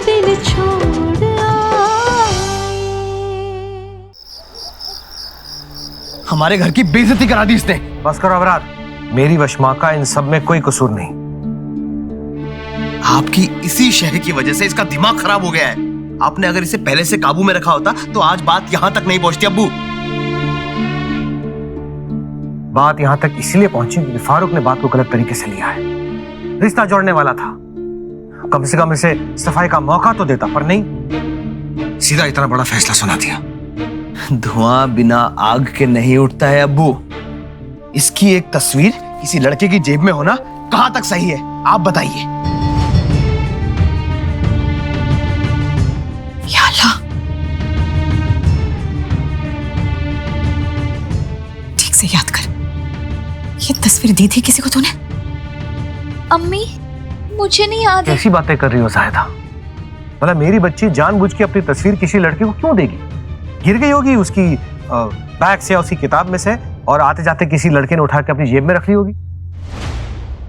दिल छोड़ आए। हमारे घर की बेइज्जती करा दी इसने। बस करो अबरार, मेरी वशमा का इन सब में कोई कसूर नहीं। आपकी इसी शहर की वजह से इसका दिमाग खराब हो गया है। आपने अगर इसे पहले से काबू में रखा होता तो आज बात यहाँ तक नहीं पहुंचती। अब्बू, बात यहाँ तक इसलिए पहुंची क्योंकि फारूक ने बात को गलत तरीके से लिया है। रिश्ता जोड़ने वाला था, कम से कम इसे सफाई का मौका तो देता, पर नहीं, सीधा इतना बड़ा फैसला सुना दिया। धुआं बिना आग के नहीं उठता है अब्बू। इसकी एक तस्वीर किसी लड़के की जेब में होना कहां तक सही है, आप बताइए। या अल्लाह, ठीक से याद कर, ये तस्वीर दी थी किसी को तूने? अम्मी, मुझे नहीं याद है। कैसी बातें कर रही हो जाहिदा? मतलब मेरी बच्ची जानबूझ के अपनी तस्वीर किसी लड़के को क्यों देगी? गिर गई होगी उसकी बैग से या उसकी किताब में से, और आते जाते किसी लड़के ने उठा के अपनी जेब में रख ली होगी।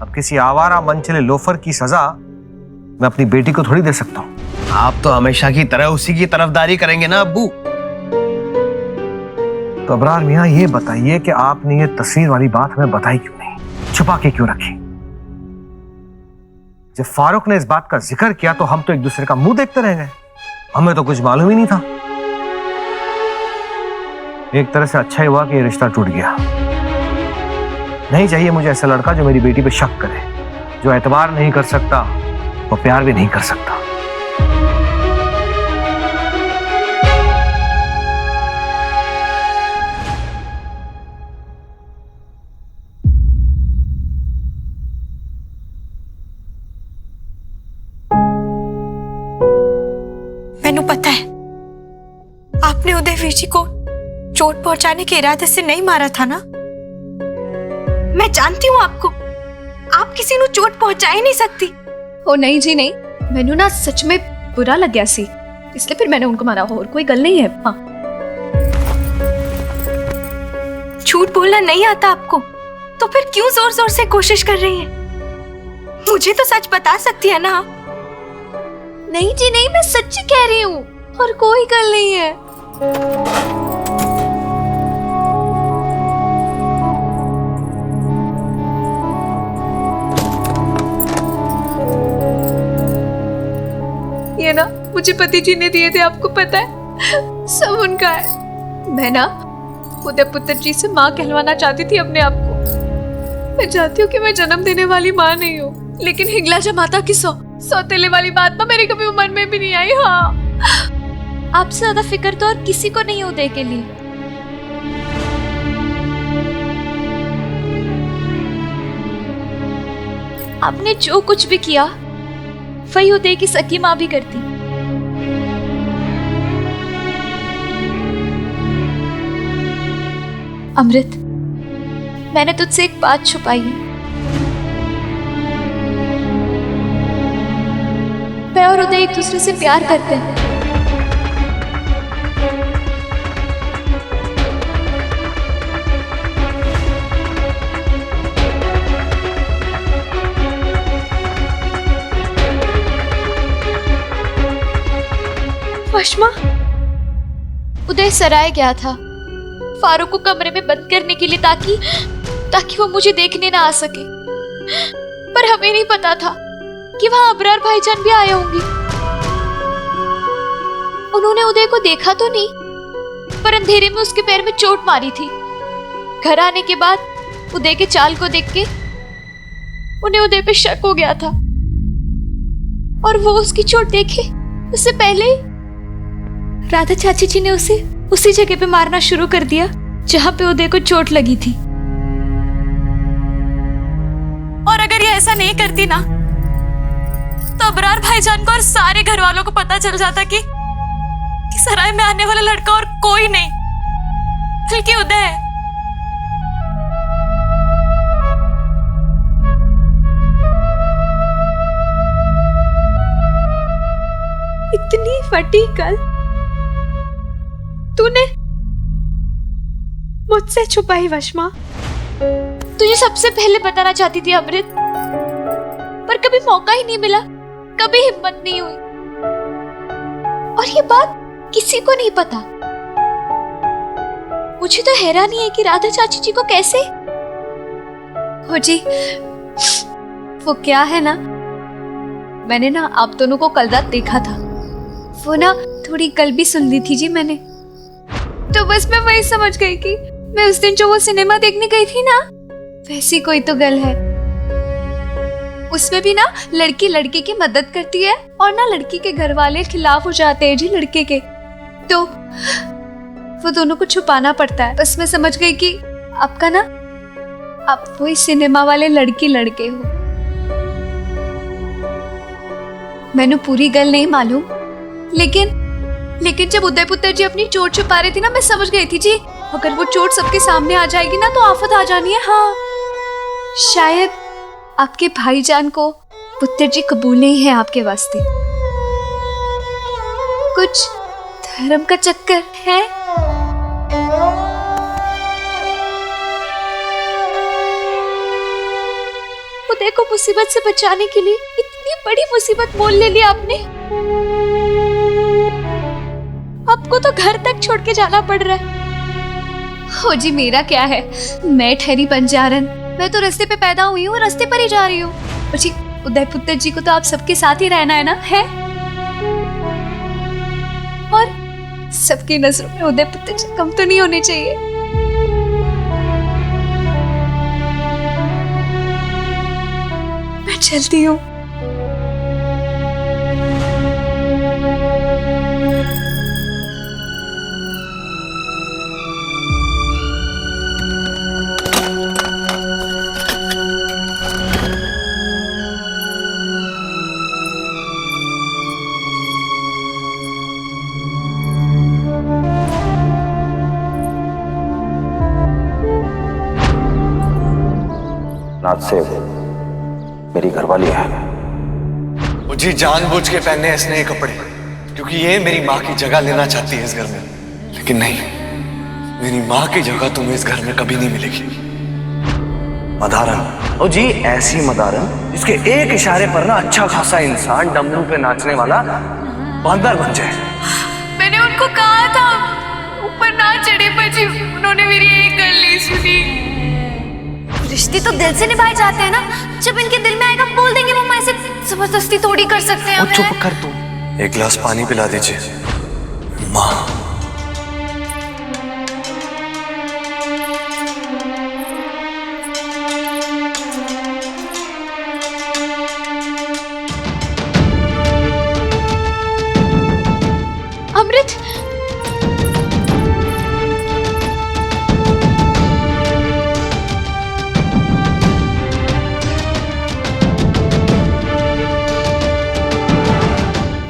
अब किसी आवारा मनचले लोफर की सजा मैं अपनी बेटी को थोड़ी दे सकता हूँ। आप तो हमेशा की तरह उसी की तरफदारी करेंगे ना अब्बू। तो अबरार मियाँ, ये बताइए कि आपने ये तस्वीर वाली बात हमें बताई क्यों नहीं, छुपा के क्यों रखी? जब फारूक ने इस बात का जिक्र किया तो हम तो एक दूसरे का मुंह देखते रह गए, हमें तो कुछ मालूम ही नहीं था। एक तरह से अच्छा ही हुआ कि ये रिश्ता टूट गया। नहीं चाहिए मुझे ऐसा लड़का जो मेरी बेटी पे शक करे, जो एतबार नहीं कर सकता, वो प्यार भी नहीं कर सकता। मैनू पता है आपने उदयवीर जी को चोट पहुंचाने के इरादे से नहीं मारा था ना। मैं जानती हूँ आपको, आप किसी को चोट पहुंचा ही नहीं सकती। ओ नहीं जी नहीं, मैनू ना सच में बुरा लग गया सी, इसलिए फिर मैंने उनको मारा, और कोई गल नहीं है। हाँ, झूठ बोलना नहीं आता आपको, तो फिर क्यों जोर जोर से कोशिश कर रही हैं? मुझे तो सच बता सकती है ना। नहीं जी नहीं, मैं सच्ची कह रही हूँ, और कोई गल नहीं है। ये ना मुझे पति जी ने दिए थे, आपको पता है, सब उनका है। मैं ना उदय पुत्र जी से माँ कहलवाना चाहती थी अपने आप को। मैं चाहती हूँ कि मैं जन्म देने वाली माँ नहीं हूँ, लेकिन हिंगलाजा माता की सौतेले वाली बात ना मेरे कभी मन में भी नहीं आई। हाँ, आपसे ज्यादा फिक्र तो और किसी को नहीं उदय के लिए। आपने जो कुछ भी किया वही उदय की सकी माँ भी करती। अमृत, मैंने तुझसे एक बात छुपाई है। मैं और उदय एक दूसरे से प्यार करते हैं। वशमा, उदय सराय गया था फारूक को कमरे में बंद करने के लिए, ताकि वो मुझे देखने ना आ सके। पर हमें नहीं पता था कि वहां अबरार भाईजान भी आए होंगे। उन्होंने उदय को देखा तो नहीं, पर अंधेरे में उसके पैर में चोट मारी थी। घर आने के बाद उदय के चाल को देख के उन्हें उदय पे शक हो गया था, और वो उसकी चोट देखे उससे पहले राधा चाची जी ने उसे उसी जगह पे मारना शुरू कर दिया जहां पे उदय को चोट लगी थी। और अगर ये ऐसा नहीं करती ना, तो अबरार भाईजान को और सारे घर वालों को पता चल जाता कि सराय में आने वाला लड़का और कोई नहीं बल्कि उदय है। इतनी फटी कल तूने मुझसे छुपाई वशमा। तुझे सबसे पहले बताना चाहती थी अमृत, पर कभी मौका ही नहीं मिला, कभी हिम्मत नहीं हुई। और ये बात किसी को नहीं पता। मुझे तो हैरानी है कि राधा चाची जी को कैसे। हो जी, वो क्या है ना, मैंने ना आप दोनों को कल रात देखा था। वो ना थोड़ी गल भी सुन ली थी जी मैंने, तो बस मैं वही समझ गई कि मैं उस दिन जो वो सिनेमा देखने गई थी ना, वैसी कोई तो गल है। उसमें भी ना लड़की लड़के की मदद करती है और ना लड़की के घर वाले खिलाफ हो जाते हैं जी लड़के के, तो वो दोनों को छुपाना पड़ता है। बस मैं समझ गई कि आपका ना, आप वही सिनेमा वाले लड़की लड़के हो। मैंने पूरी गल नहीं मालूम, लेकिन जब उदयपुत्र जी अपनी चोट छुपा रहे थे ना, मैं समझ गई थी जी, अगर वो चोट सबके सामने आ जाएगी ना तो आफत आ जानी है। हाँ, शायद आपके भाईजान को पुत्र जी कबूल नहीं है आपके वास्ते, कुछ धर्म का चक्कर है। उदय को मुसीबत से बचाने के लिए इतनी बड़ी मुसीबत मोल ले ली आपने। आपको तो घर तक छोड़ के जाना पड़ रहा है। हो जी, मेरा क्या है, मैं ठहरी बंजारन, मैं तो रास्ते पे पैदा हुई हूँ, रास्ते पर ही जा रही हूँ। और जी उदयपुत्र जी को तो आप सबके साथ ही रहना है ना, है? और सबकी नजरों में उदयपुत्र जी कम तो नहीं होने चाहिए। मैं चलती हूँ। रात से मेरी घरवाली है। मुझे जानबूझ के पहने इसने ये कपड़े, क्योंकि ये मेरी माँ की जगह लेना चाहती है इस घर में। लेकिन नहीं, मेरी माँ की जगह तुम्हें इस घर में कभी नहीं मिलेगी। मदारन, ओ जी ऐसी मदारन जिसके एक इशारे पर ना अच्छा खासा इंसान डमरू पे नाचने वाला बांदर बन जाए। मैंने उनको कहा था ऊपर ना चढ़े, पर जी उन्होंने मेरी एक गल नहीं सुनी। रिश्ते तो दिल से निभाए जाते हैं ना, जब इनके दिल में आएगा बोल देंगे। वो ऐसे जबरदस्ती थोड़ी कर सकते हैं। चुप कर तू। एक गिलास पानी पिला दीजिए माँ। अमृत,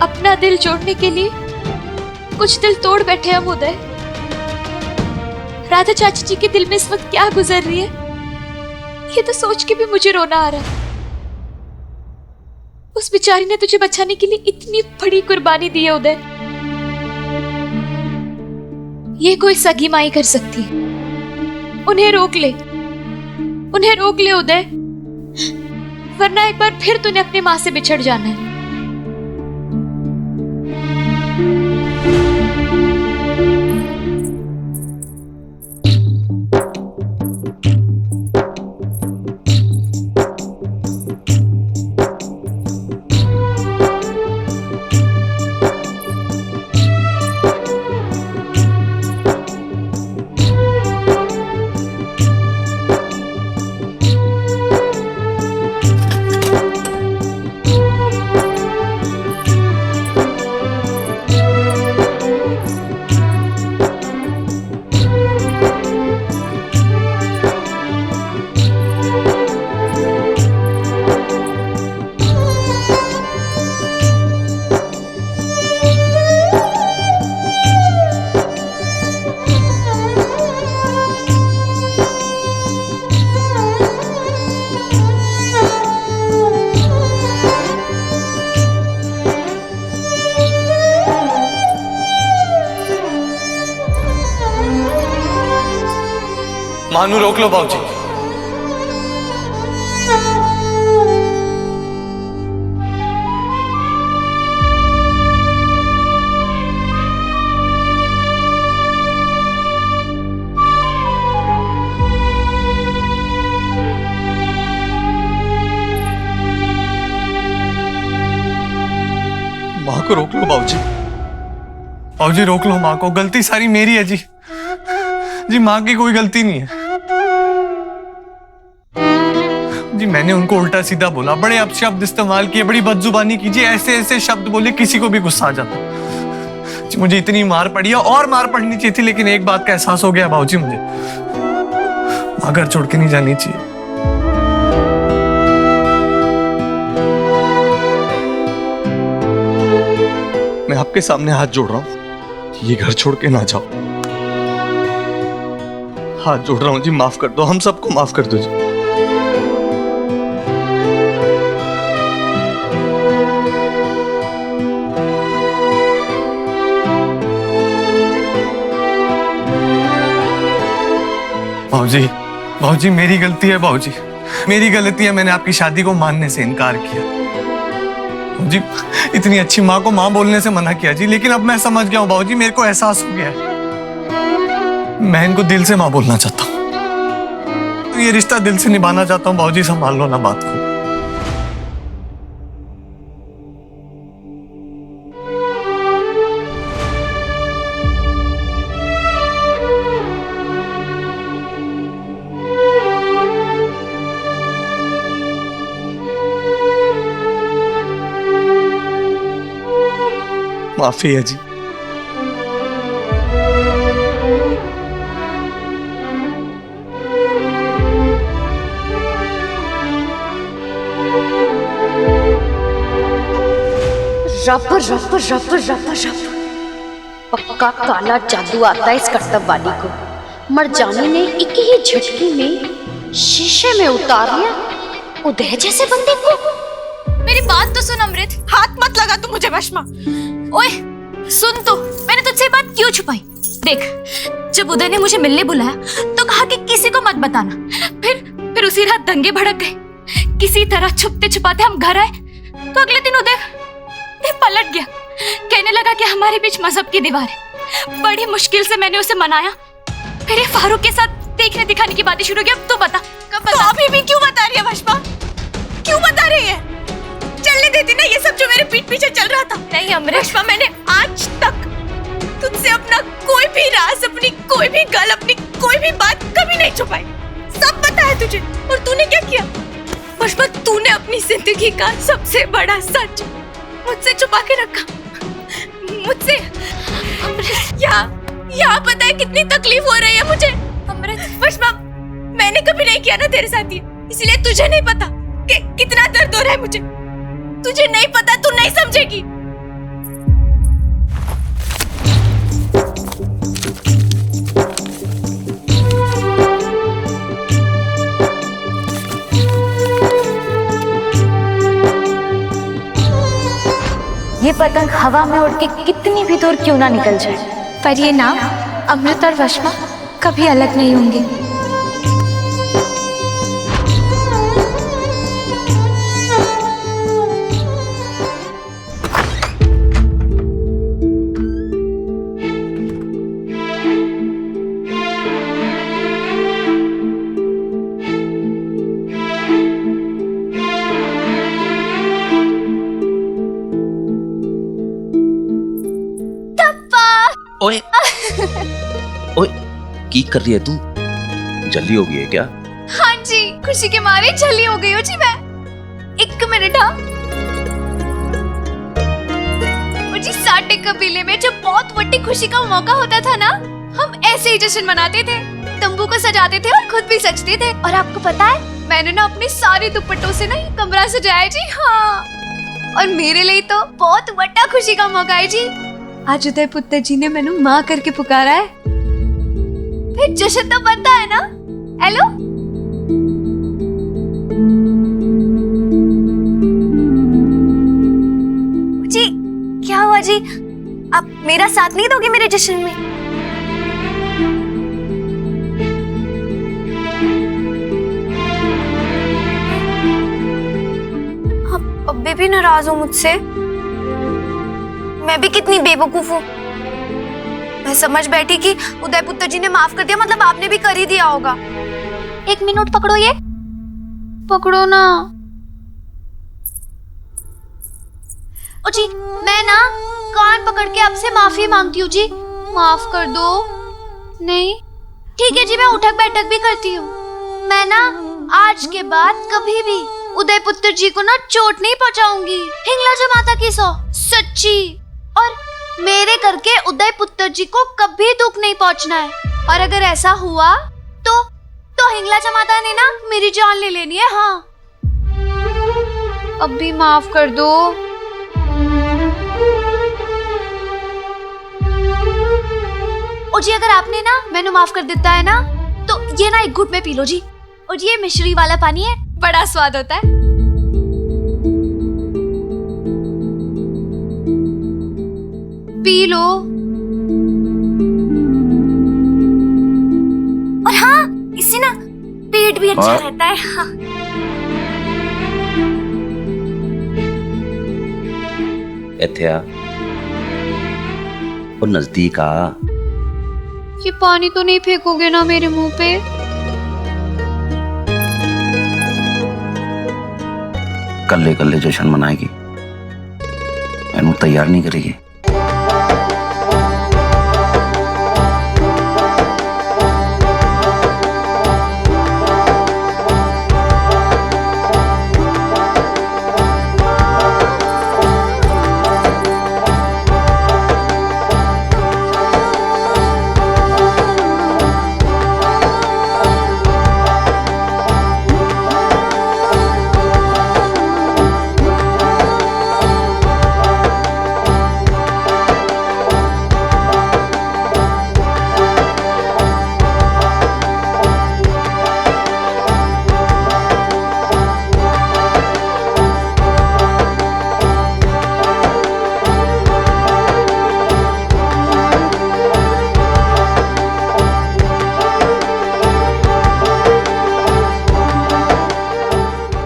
अपना दिल जोड़ने के लिए कुछ दिल तोड़ बैठे हम उदय। राधा चाची जी के दिल में इस वक्त क्या गुजर रही है, ये तो सोच के भी मुझे रोना आ रहा है। उस बेचारी ने तुझे बचाने के लिए इतनी बड़ी कुर्बानी दी है उदय, ये कोई सगी माई कर सकती है। उन्हें रोक ले, उन्हें रोक ले उदय, वरना एक बार फिर तूने अपनी माँ से बिछड़ जाना है। मानू रोक लो बाबूजी। माँ को रोक लो बाबूजी। बाबूजी रोक लो माँ को, गलती सारी मेरी है जी। जी माँ की कोई गलती नहीं है जी। मैंने उनको उल्टा सीधा बोला, बड़े अपशब्द इस्तेमाल किए, बड़ी बदजुबानी की जी, ऐसे ऐसे शब्द बोले किसी को भी गुस्सा आ जाता जी। मुझे इतनी मार पड़ी है, और मार पड़नी चाहिए थी, लेकिन एक बात का एहसास हो गया बाबूजी, मुझे माँ घर छोड़ के नहीं जानी चाहिए। मैं आपके सामने हाथ जोड़ रहा हूं, ये घर छोड़ के ना जाओ। हाथ जोड़ रहा हूं जी, माफ कर दो, हम सबको माफ कर दो जी। बाबूजी, बाबूजी मेरी गलती है बाबूजी, मेरी गलती है। मैंने आपकी शादी को मानने से इनकार किया जी। इतनी अच्छी माँ को माँ बोलने से मना किया जी, लेकिन अब मैं समझ गया हूँ बाबूजी, मेरे को एहसास हो गया है। मैं इनको दिल से माँ बोलना चाहता हूँ, ये रिश्ता दिल से निभाना चाहता हूँ बाबूजी। संभाल लो ना बात को। माफी है जी। रब रब रब रब रब, पक्का काला जादू आता है इस करतब वाली को। मरजानी ने एक ही झटके में शीशे में उतार लिया उदय जैसे बंदे को। मेरी बात तो सुन अमृत। हाथ मत लगा तू मुझे वशमा। ओए सुन तो, मैंने तुझसे बात क्यों छुपाई? देख, जब उदय ने मुझे मिलने बुलाया तो कहा कि किसी को मत बताना। फिर उसी रात दंगे भड़क गए। किसी तरह छुपते छुपाते हम घर आए तो अगले दिन उदय पलट गया। कहने लगा कि हमारे बीच मजहब की दीवार है। बड़ी मुश्किल से मैंने उसे मनाया। फिर ये फारूक के साथ देखने दिखाने की बातें शुरू की। अब तो बता, कब बता? तो अभी भी क्यों बता रही है वशमा? क्यों बता रही है? चलने देती ना ये सब जो मेरे पीठ पीछे चल रहा था। नहीं अमृत, वशमा, मैंने आज तक तुझसे अपना कोई भी राज, अपनी कोई भी गल, अपनी कोई भी बात कभी नहीं छुपाई। सब बताया तुझे, और तूने क्या किया? वशमा, तूने अपनी जिंदगी का सबसे बड़ा सच मुझसे छुपा के रखा। मुझसे यहाँ पता है कितनी तकलीफ हो रही है मुझे। अमृत, वशमा, मैंने कभी नहीं किया ना तेरे साथ ये, इसलिए तुझे नहीं पता कि कितना दर्द हो रहा है मुझे। तुझे नहीं पता, तू नहीं समझेगी। ये पतंग हवा में उड़ के कितनी भी दूर क्यों ना निकल जाए, पर ये नाम अमृत और वशमा कभी अलग नहीं होंगे। ओए ओए की कर रही है तू? जल्दी हो गई है क्या? हाँ जी, खुशी के मारे जल्दी हो गई हो जी मैं। एक मिनट। हाँ जी, साटे कबीले में जब बहुत बड़ी खुशी का मौका होता था ना, हम ऐसे ही जश्न मनाते थे, तंबू को सजाते थे और खुद भी सजते थे। और आपको पता है, मैंने ना अपने सारे दुपट्टों से ना ये कमरा सजाया जी। हाँ, और मेरे लिए तो बहुत बड़ा खुशी का मौका है जी। आज उदय पुत्र जी ने मैंने माँ करके पुकारा है, फिर जश्न तो बनता है ना। हेलो, जी क्या हुआ जी? आप मेरा साथ नहीं दोगे मेरे जश्न में? आप अभी भी नाराज हो मुझसे? मैं भी कितनी बेवकूफ हूँ। मैं समझ बैठी कि उदय पुत्र जी ने माफ कर दिया, मतलब आपने भी कर ही दिया होगा। एक मिनट पकड़ो, ये पकड़ो ना। ओ जी, मैं ना कान पकड़ के आपसे माफी मांगती हूँ जी, माफ कर दो। नहीं ठीक है जी, मैं उठक बैठक भी करती हूँ। मैं ना आज के बाद कभी भी उदयपुत्र जी को ना चोट नहीं पहुँचाऊंगी। हिंगलाज माता की सौ सच्ची। और मेरे करके उदयपुत्र जी को कभी दुख नहीं पहुँचना है। और अगर ऐसा हुआ तो हिंगलाज माता ने ना मेरी जान ले लेनी है। हाँ अब भी माफ कर दो। और जी अगर आपने ना मैंने माफ कर देता है ना, तो ये ना एक घुट में पी लो जी। और ये मिश्री वाला पानी है, बड़ा स्वाद होता है। P low. और हाँ, इससे ना पेट भी अच्छा रहता है। हाँ। ਇੱਥੇ ਆ और नजदीक आ। ये पानी तो नहीं फेंकोगे ना मेरे मुंह पे? कल्ले कल्ले जश्न मनाएगी, मैनू तैयार नहीं करेगी।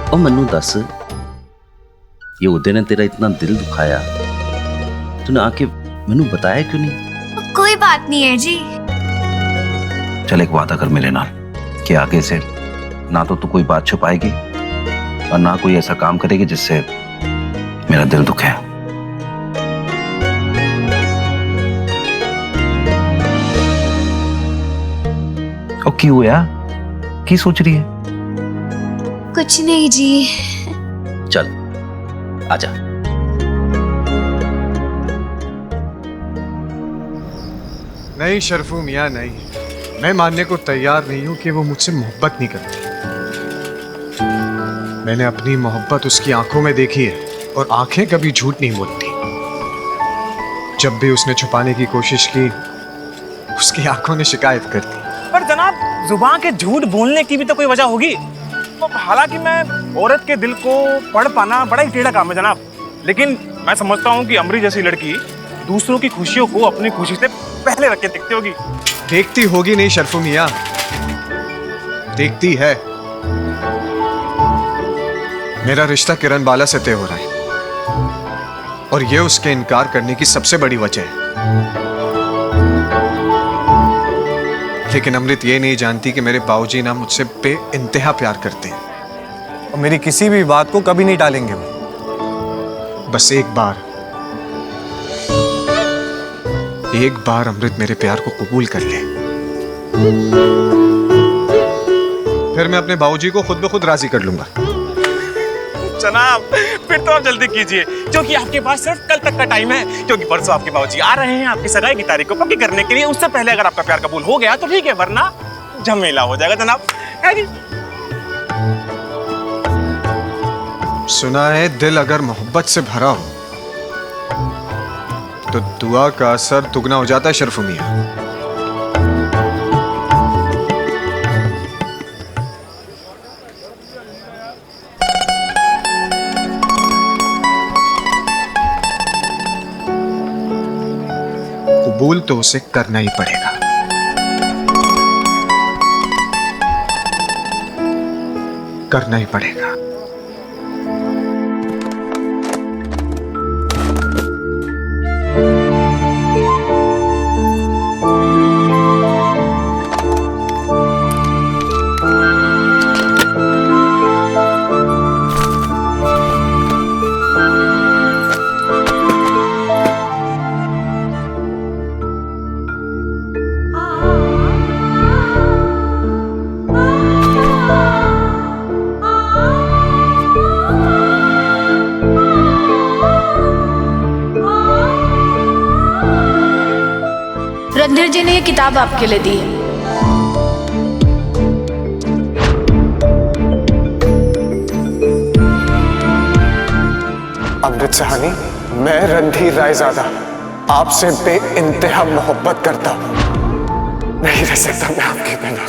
और मन्नू दस, ये उदय ने तेरा इतना दिल दुखाया, तूने आके मैनू बताया क्यों नहीं? कोई बात नहीं है जी। चल एक वादा कर मेरे नाल कि आगे से ना तो तू कोई बात छुपाएगी और ना कोई ऐसा काम करेगी जिससे मेरा दिल दुखे। और क्यों यार, की सोच रही है? कुछ नहीं जी। चल आजा। नहीं शर्फू मियाँ नहीं, मैं मानने को तैयार नहीं हूं कि वो मुझसे मोहब्बत नहीं करती। मैंने अपनी मोहब्बत उसकी आंखों में देखी है और आंखें कभी झूठ नहीं बोलती। जब भी उसने छुपाने की कोशिश की, उसकी आंखों ने शिकायत कर दी। पर जनाब, जुबान के झूठ बोलने की भी तो कोई वजह होगी। तो हालांकि मैं औरत के दिल को पढ़ पाना बड़ा ही टेढ़ा काम है जनाब, लेकिन मैं समझता हूँ कि अमरी जैसी लड़की दूसरों की खुशियों को अपनी खुशी से पहले रख के देखती होगी। देखती होगी नहीं शर्फू मियाँ, देखती है। मेरा रिश्ता किरण बाला से तय हो रहा है और ये उसके इनकार करने की सबसे बड़ी वजह है। लेकिन अमृत ये नहीं जानती कि मेरे बाबूजी ना मुझसे बेइंतहा प्यार करते हैं और मेरी किसी भी बात को कभी नहीं टालेंगे वो। बस एक बार अमृत मेरे प्यार को कबूल कर ले, फिर मैं अपने बाबूजी को खुद ब खुद राजी कर लूंगा। जनाब, फिर तो आप जल्दी कीजिए, क्योंकि आपके पास सिर्फ कल तक का टाइम है। क्योंकि परसों आपके बाबूजी आ रहे हैं आपकी सगाई की तारीख को पक्की करने के लिए। उससे पहले अगर आपका प्यार कबूल हो गया तो ठीक है, वरना झमेला हो जाएगा जनाब। है जी? सुना है दिल अगर मोहब्बत से भरा हो तो दुआ का असर दुगना हो जाता है शर्फू मियां। कबूल तो उसे करना ही पड़ेगा। करना ही पड़ेगा। रणधीर जी ने ये किताब आपके लिए दी है। अमृत सहानी, मैं रणधीर रायजादा आपसे बेइंतहा मोहब्बत करता हूं। नहीं रह सकता मैं आपके बिना।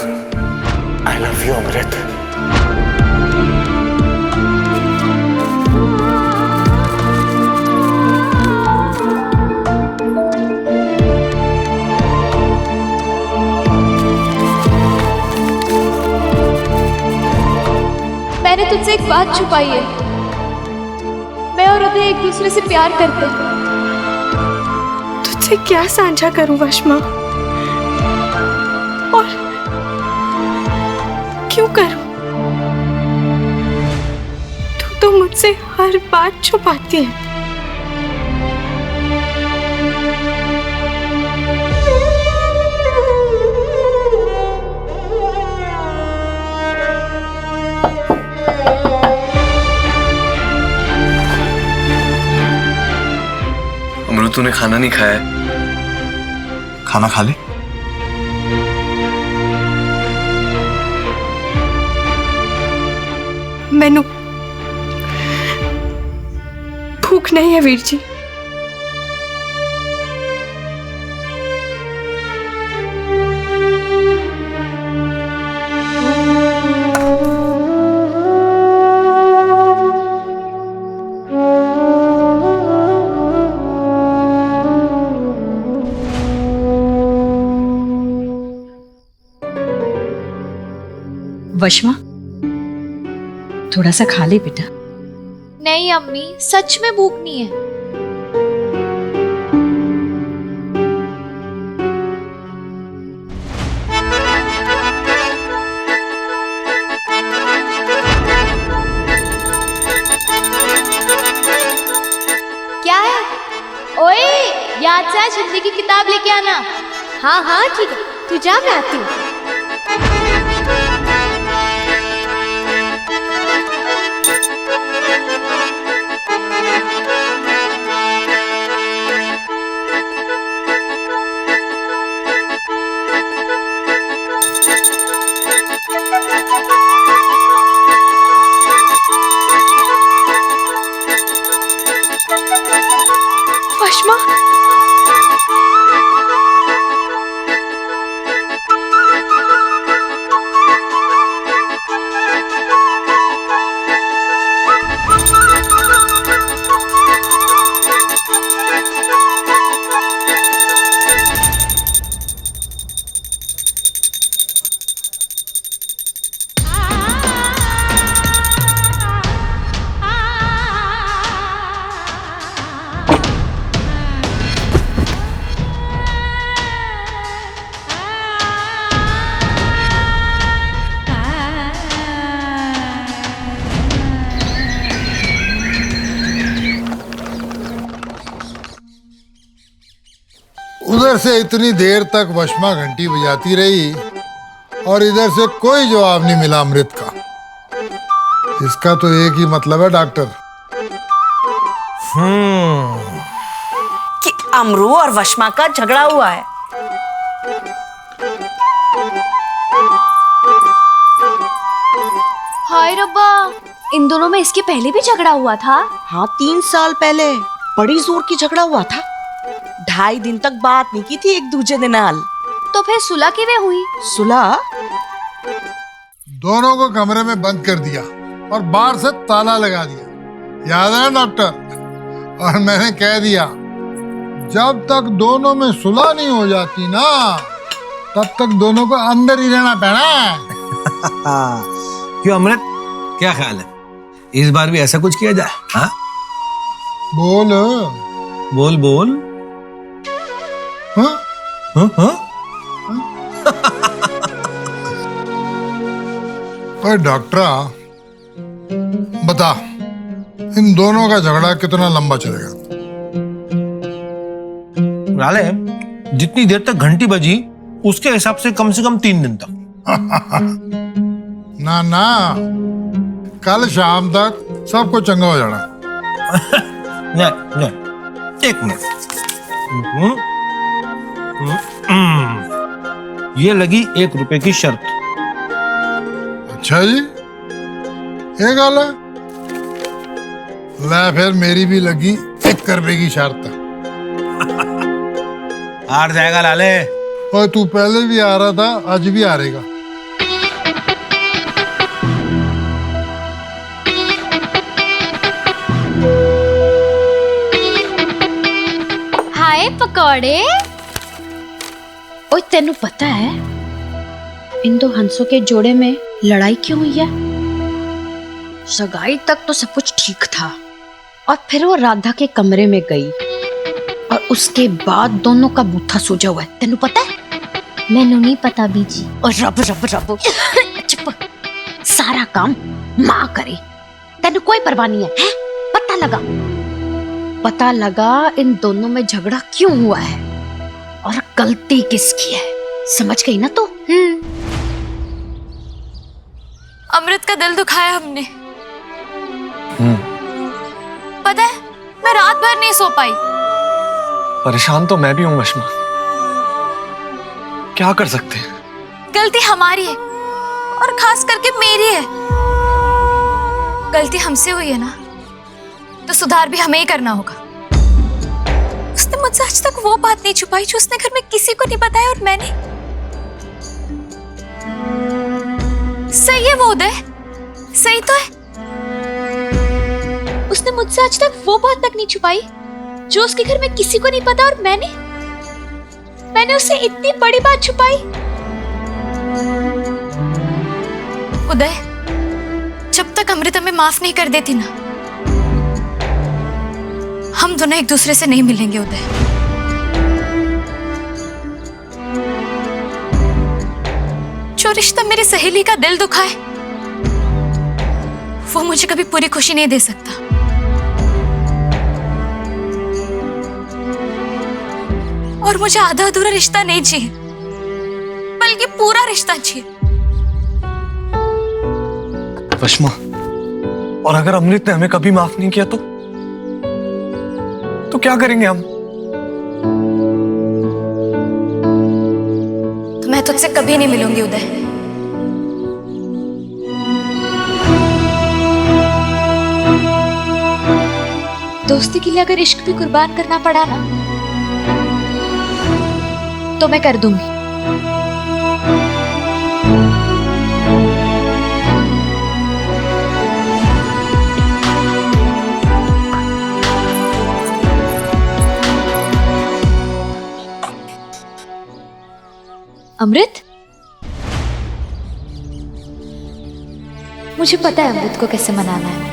आई लव यू अमृत। मैंने तुझसे एक बात छुपाई है। मैं और उदय एक दूसरे से प्यार करते हैं। तुझसे क्या साझा करूं वशमा, और क्यों करूं? तू तो मुझसे हर बात छुपाती है। अमृत, तूने खाना नहीं खाया है, खाना खा ले। मैनू भूख नहीं है वीर जी। वशमा, थोड़ा सा खा ले बेटा। नहीं अम्मी, सच में भूख नहीं है। क्या है? ओए, याद से आज हिंदी की किताब लेके आना। हाँ हाँ ठीक है, तू जा, मैं आती हूँ। वशमा, उधर से इतनी देर तक वशमा घंटी बजाती रही और इधर से कोई जवाब नहीं मिला अमृत का। इसका तो एक ही मतलब है डॉक्टर, कि अमरू और वशमा का झगड़ा हुआ है। हाय रब्बा, इन दोनों में इसके पहले भी झगड़ा हुआ था। हाँ, 3 साल पहले बड़ी जोर की झगड़ा हुआ था। 2.5 दिन तक बात नहीं की थी एक दूसरे के नाल। तो फिर सुलह किवें हुई? सुलह? दोनों को कमरे में बंद कर दिया और बाहर से ताला लगा दिया। याद है डॉक्टर? और मैंने कह दिया जब तक दोनों में सुलह नहीं हो जाती ना, तब तक दोनों को अंदर ही रहना पैना। क्यों अमृत, क्या ख्याल है? इस बार भी ऐसा कुछ किया जाए? हाँ बोल बोल बोल। हाँ? हाँ? हाँ? पर डॉक्टरा बता, इन दोनों का झगड़ा कितना लंबा चलेगा? लाले, जितनी देर तक घंटी बजी उसके हिसाब से कम 3 दिन तक। ना ना, कल शाम तक सबको चंगा हो जाना। नहीं नहीं, 1 मिनट। ये लगी 1 रुपए की शर्त। अच्छा जी, ये गाल है। ला फिर मेरी भी लगी 1 रुपए की शर्त। हार जाएगा लाले। और तू पहले भी आ रहा था, आज भी हारेगा। हाय पकौड़े। ओए तेनू पता है इन 2 हंसों के जोड़े में लड़ाई क्यों हुई है? सगाई तक तो सब कुछ ठीक था और फिर वो राधा के कमरे में गई और उसके बाद दोनों का बूथा सूजा हुआ है। तेनू पता है? मैनू नहीं पता बीजी। और रब रब रब चुप। सारा काम माँ करे, तेनू कोई परवाह नहीं है? पता लगा इन दोनों में झगड़ा क्यों हुआ है और गलती किसकी है। समझ गई ना तू? अमृत का दिल दुखाया हमने। पता है, मैं रात भर नहीं सो पाई। परेशान तो मैं भी हूं वशमा, क्या कर सकते हैं? गलती हमारी है और खास करके मेरी है। गलती हमसे हुई है ना, तो सुधार भी हमें ही करना होगा। उसने मुझसे आज तक वो बात नहीं छुपाई जो उसने घर में किसी को नहीं बताया, और मैंने। सही है वो उदय, सही तो है। उसने मुझसे आज तक वो बात तक नहीं छुपाई जो उसके घर में किसी को नहीं पता, और मैंने उससे इतनी बड़ी बात छुपाई। उदय, जब तक अमृत हमें माफ नहीं कर देती ना, हम दोनों एक दूसरे से नहीं मिलेंगे। उदय, जो रिश्ता मेरी सहेली का दिल दुखाए, वो मुझे कभी पूरी खुशी नहीं दे सकता। और मुझे आधा अधूरा रिश्ता नहीं चाहिए, बल्कि पूरा रिश्ता चाहिए। वशमा, और अगर अमृत ने हमें कभी माफ नहीं किया तो क्या करेंगे हम? तो मैं तुझसे कभी नहीं मिलूंगी उदय। दोस्ती के लिए अगर इश्क भी कुर्बान करना पड़ा ना, तो मैं कर दूंगी। अमृत, मुझे पता है अमृत को कैसे मनाना है।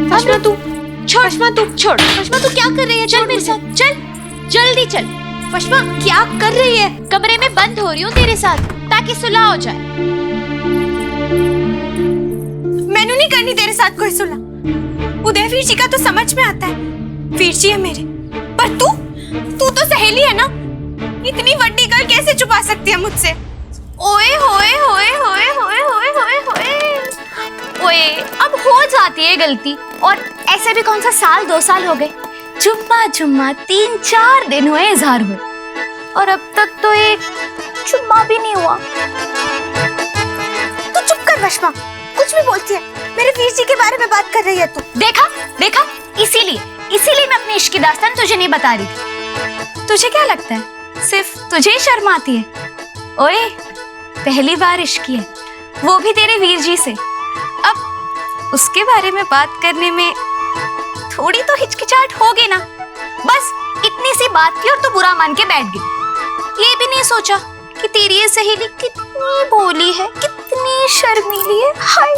फश्मा तू छोड़, फश्मा तू क्या कर रही है? चल मेरे साथ, चल जल्दी चल। फश्मा क्या कर रही है? कमरे में बंद हो रही हूँ तेरे साथ, ताकि सुलह हो जाए। मैंने नहीं करनी तेरे साथ कोई सुलह। उदय वीर जी का तो समझ में आता है, वीर जी है मेरे। पर तू तो सहेली है ना, इतनी बड़ी गल कैसे छुपा सकती है मुझसे? ओए होए होए होए होए होए होए होए ओए, अब हो जाती है गलती, और ऐसे भी कौन सा 1-2 साल हो गए। जुम्मा 3-4 दिन हुए इजहार हुए, और अब तक तो एक जुम्मा भी नहीं हुआ। तू चुप कर वशमा, कुछ भी बोलती है। मेरे वीर जी के बारे में बात कर रही है तू। देखा, इसीलिए मैं अपनी इश्क की दास्तान तुझे नहीं बता रही थी। तुझे क्या लगता है सिर्फ तुझे ही शर्म आती है? ओए, पहली बार इश्क की है, वो भी तेरे वीर जी से। अब उसके बारे में बात करने में थोड़ी तो हिचकिचाहट होगी ना। बस इतनी सी बात थी और तू बुरा मान के बैठ गई। ये भी नहीं सोचा कि तेरी ये सहेली कितनी भोली है, कितनी शर्मीली है। हाय,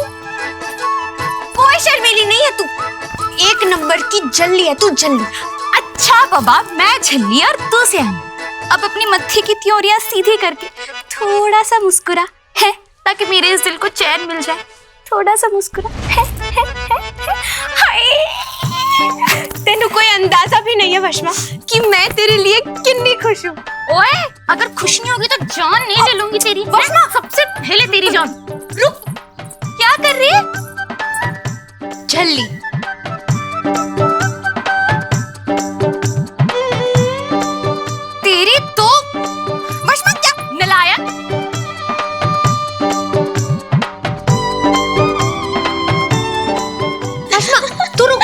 कोई शर्मीली नहीं है तू, 1 नंबर की जल्ली है तू, जल्ली। अच्छा बाबा, मैं झल्ली और तू सियानी। अब अपनी मत्थी की त्योरियां सीधी करके थोड़ा सा मुस्कुरा है, ताकि मेरे इस दिल को चैन मिल जाए। थोड़ा सा मुस्कुरा है। हाय, तेनू कोई अंदाजा भी नहीं है वशमा कि मैं तेरे लिए कितनी खुश हूँ। ओए, अगर खुश नहीं होगी तो जान नहीं ले लूंगी तेरी। वशमा, सबसे पहले तेरी जान। रुक, क्या कर रही है? झल्ली, तू रुक।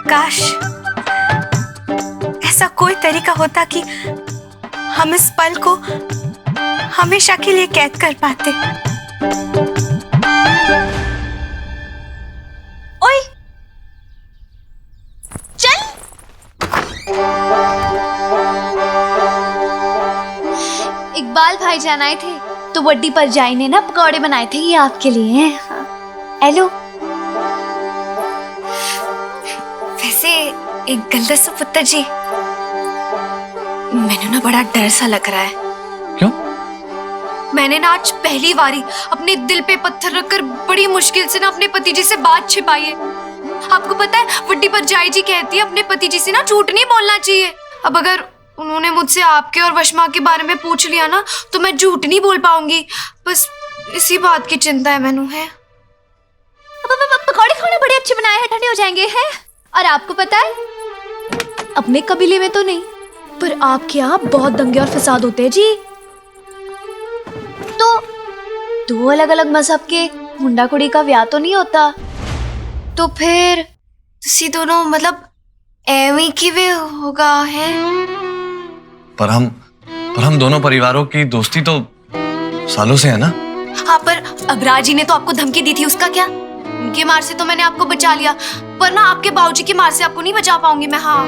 काश ऐसा कोई तरीका होता कि हम इस पल को हमेशा के लिए कैद कर पाते। ओए चल। इकबाल भाईजान आए थे तो वड्डी पर जाई ने ना पकौड़े बनाए थे, ये आपके लिए हैं। हेलो। वैसे एक गल दसो पुत्र जी, मैंने ना बड़ा डर सा लग रहा है। क्यों? मैंने ना आज पहली बारी अपने दिल पे पत्थर रखकर बड़ी मुश्किल से ना अपने पति जी से बात छिपाई है। आपको पता है वड्डी पर जाई जी कहती है अपने पति जी से ना झूठ नहीं बोलना चाहिए। अब अगर उन्होंने मुझसे आपके और वशमा के बारे में पूछ लिया ना तो मैं झूठ नहीं बोल पाऊंगी। बस इसी बात की चिंता है मैनू है। पकौड़े खाने बड़े अच्छे बनाए हैं, ठंडे हो जाएंगे हैं। और आपको पता है अपने कबीले में तो नहीं पर आपके यहाँ बहुत दंगे और फसाद होते हैं जी। तो दो अलग अलग मजहब के मुंडा कुड़ी का ब्याह तो नहीं होता, तो फिर तुसी दोनों मतलब एवी किवे होगा है। पर हम दोनों परिवारों की दोस्ती तो सालों से है ना। हाँ पर अबराज जी ने तो आपको धमकी दी थी, उसका क्या? उनकी मार से तो मैंने आपको बचा लिया, पर ना आपके बाबूजी की मार से आपको नहीं बचा पाऊंगी मैं। हाँ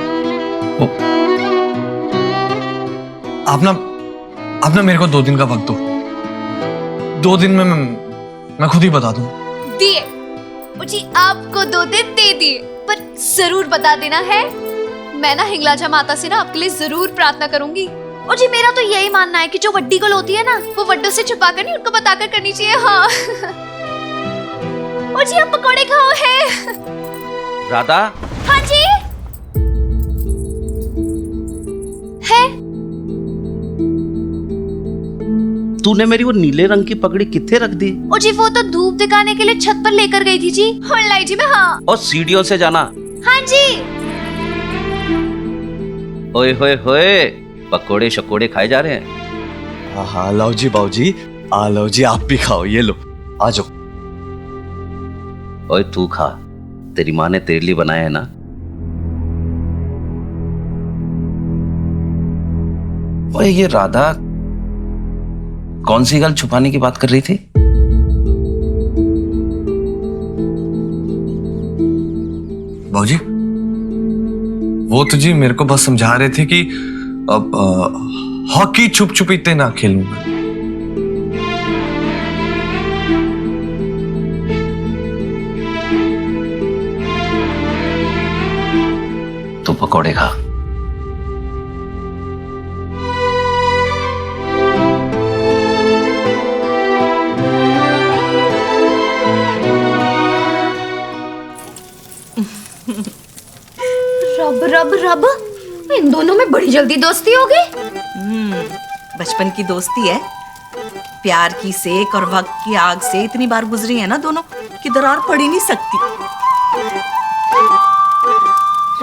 आप ना मेरे को 2 दिन का वक्त दो। 2 दिन में मैं खुद ही बता दूं। दिए जी, आपको 2 दिन दे दिए, पर जरूर बता देना है। मैं ना हिंगलाजा माता से ना आपके लिए जरूर प्रार्थना करूंगी। और जी मेरा तो यही मानना है कि जो वड्डी गुल होती है ना वो वड्डों से छुपा कर नहीं, उनको बताकर करनी चाहिए। हाँ और जी आप पकौड़े खाओ है। राधा। हाँ जी है। तूने मेरी वो नीले रंग की पगड़ी किथे रख दी? और जी वो तो धूप दिखाने के लिए छत पर लेकर गई थी जी। और लाई जी मैं। हाँ और सीढ़ियों से जाना। हाँ जी। ओए होए होए, पकोड़े शकोड़े खाए जा रहे हैं। हाँ लाओ जी बाबूजी, आ लो जी, आप भी खाओ, ये लो आ जाओ। ओए तू खा, तेरी माँ ने तेरे लिए बनाया है ना। ओए ये राधा कौन सी गल छुपाने की बात कर रही थी? बाबूजी वो तो जी मेरे को बस समझा रहे थे कि अब हॉकी छुप छुपीते ना खेलूंगा। तो पकौड़े खा। रब रब रब, इन दोनों में बड़ी जल्दी दोस्ती हो गई। बचपन की दोस्ती है, प्यार की सेक और वक्त की आग से इतनी बार गुजरी है ना दोनों कि दरार पड़ ही नहीं सकती।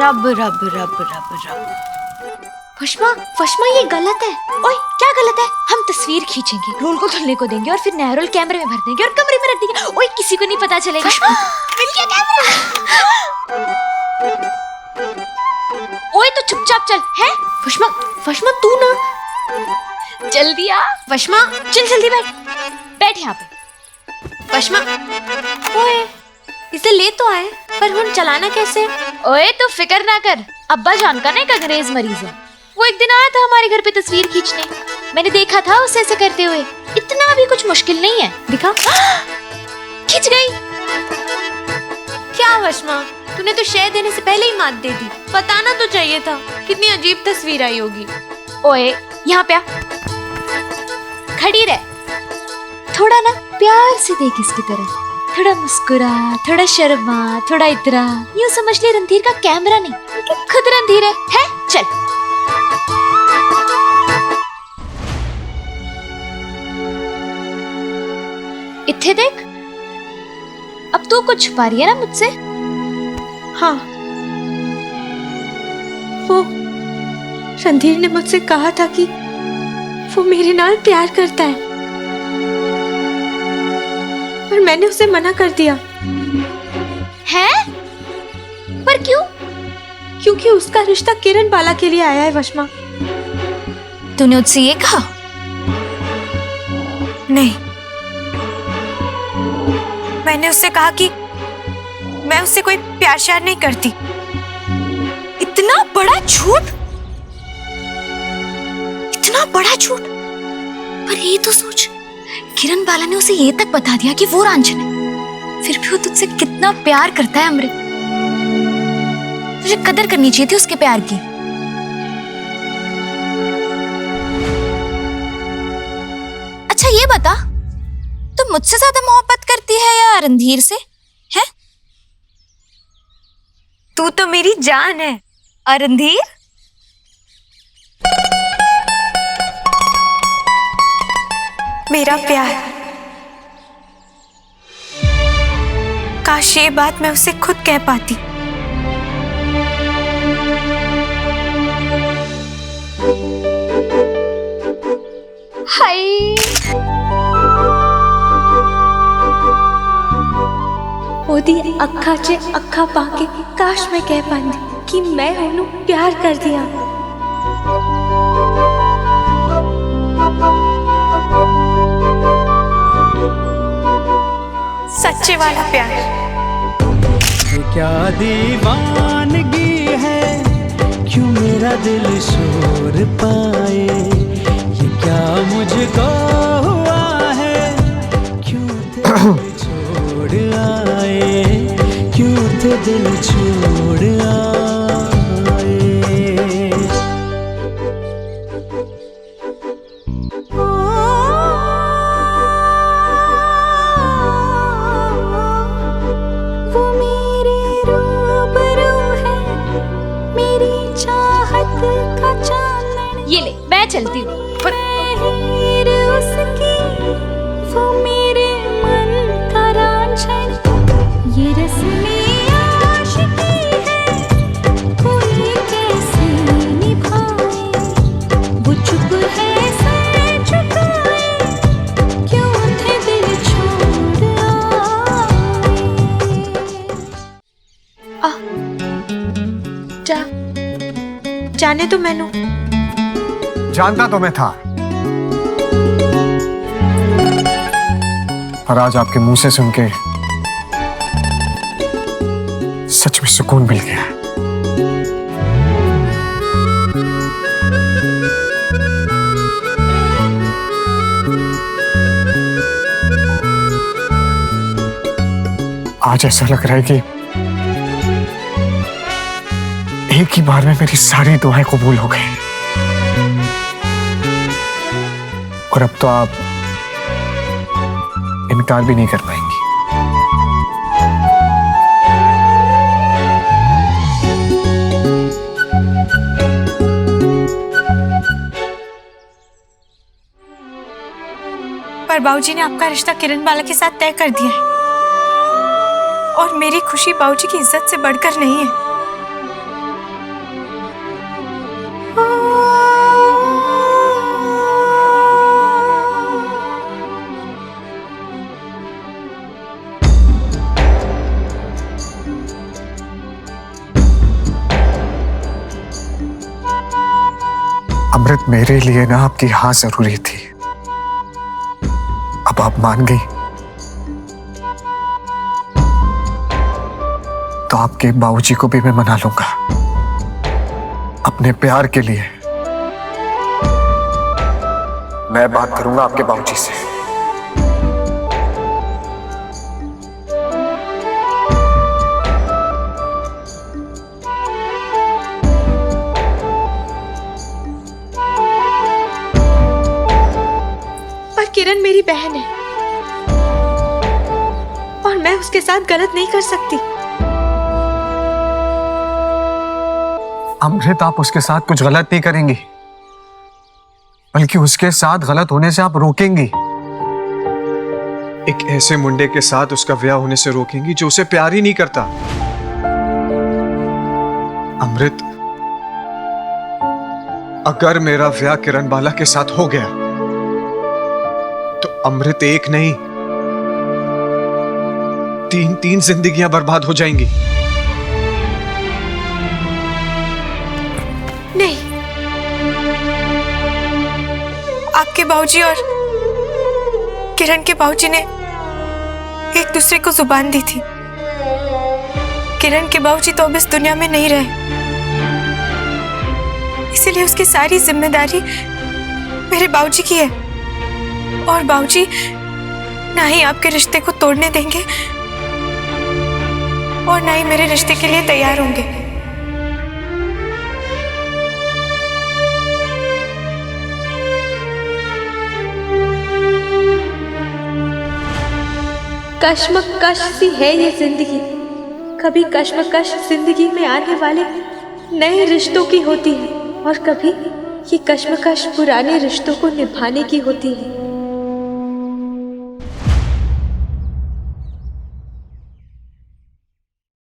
रब रब रब रब रब। फशमा ये गलत है। ओए क्या गलत है? हम तस्वीर खींचेंगे, रोल को धुलने को देंगे और फिर नया रोल कैमरे में भर देंगे और कमरे में रख देंगे। ओए किसी को नहीं पता चलेगा। मिल गया कैमरा। ओए तो चुपचाप चल है। फशमा तू ना जल्दी आ। फशमा चल जल्दी बैठ यहाँ पे। फशमा ओए इसे ले तो आए पर हम चलाना कैसे? ओए तो फिक्र ना कर, अब्बा जान का ना एक अंग्रेज मरीज है, वो एक दिन आया था हमारे घर पे तस्वीर खींचने। मैंने देखा था उसे ऐसे करते हुए, इतना भी कुछ मुश्किल नहीं है। दिखा खिंच गई। क्या वशमा, तूने तो शय देने से पहले ही मात दे दी। बताना तो चाहिए था, कितनी अजीब तस्वीर आई होगी। ओए यहाँ पे आ, खड़ी रह। थोड़ा ना प्यार से देख इसकी तरफ, थोड़ा मुस्कुरा, थोड़ा शर्मा, थोड़ा इतरा। यूं समझ ले रणधीर का कैमरा नहीं, खुद रणधीर है? चल। इत्थे देख, अब तू कुछ छुपा रही है ना मुझसे? हाँ, वो रणधीर ने मुझसे कहा था कि वो मेरे नाल प्यार करता है, पर मैंने उसे मना कर दिया। हैं? पर क्यों? क्योंकि उसका रिश्ता किरण बाला के लिए आया है वशमा। तूने उससे ये कहा? नहीं, मैंने उससे कहा कि मैं उससे कोई प्यार श्यार नहीं करती। इतना बड़ा झूठ, इतना बड़ा झूठ। पर ये तो सोच, किरण बाला ने उसे ये तक बता दिया कि वो रांझन है, फिर भी वो तुझसे कितना प्यार करता है। अमृत, तुझे कदर करनी चाहिए थी उसके प्यार की। अच्छा ये बता, तू मुझसे ज्यादा मोहब्बत करती है या रणधीर से? है? तू तो मेरी जान है। और रणधीर? मेरा प्यार। काश ये बात मैं उससे खुद कह पाती। हाय, ओदी अखा च अखा पाके काश मैं कह पाती कि मैं ओनू प्यार कर दिया। सच्चे वाला प्यार। क्या दीवानगी है, क्यों मेरा दिल शोर पाए, ये क्या मुझको हुआ है, क्यों थे छोड़ आए, क्यों थे दिल छोड़ आए। वो मेरे रूबरू है, मेरी चाहत का चांदन। ये ले, मैं चलती हूँ। हीर उसकी, वो मेरे मन का रांझन। ये रस्मी आशिकी है, कोई कैसे निभाए, वो चुप है सर झुकाए, क्यों थे दिल छोड़ आए। जाने तो मैनू जानता तो मैं था, और आज आपके मुंह से सुन के सच में सुकून मिल गया। आज ऐसा लग रहा है कि एक ही बार में मेरी सारी दुआएं कबूल हो गई, और अब तो आप इनकार भी नहीं कर पाएंगी। पर बाबूजी ने आपका रिश्ता किरण बाला के साथ तय कर दिया है, और मेरी खुशी बाबूजी की इज्जत से बढ़कर नहीं है। अमृत, मेरे लिए ना आपकी हाँ जरूरी थी। अब आप मान गई तो आपके बाबूजी को भी मैं मना लूंगा अपने प्यार के लिए। मैं बात करूंगा आपके बाबूजी से। पर किरण मेरी बहन है, और मैं उसके साथ गलत नहीं कर सकती। अमृत, आप उसके साथ कुछ गलत नहीं करेंगी, बल्कि उसके साथ गलत होने से आप रोकेंगी। एक ऐसे मुंडे के साथ उसका ब्याह होने से रोकेंगी जो उसे प्यार ही नहीं करता। अमृत, अगर मेरा ब्याह किरण बाला के साथ हो गया तो अमृत एक नहीं, तीन जिंदगियां बर्बाद हो जाएंगी। नहीं, आपके बाबूजी और किरण के बाबूजी ने एक दूसरे को जुबान दी थी। किरण के बाबूजी तो अब इस दुनिया में नहीं रहे, इसीलिए उसकी सारी जिम्मेदारी मेरे बाबूजी की है। और बाबूजी ना ही आपके रिश्ते को तोड़ने देंगे और ना ही मेरे रिश्ते के लिए तैयार होंगे। कश्मकश सी है ये जिंदगी, कभी कश्मकश जिंदगी में आने वाले नए रिश्तों की होती है और कभी ये कश्मकश पुराने रिश्तों को निभाने की होती है।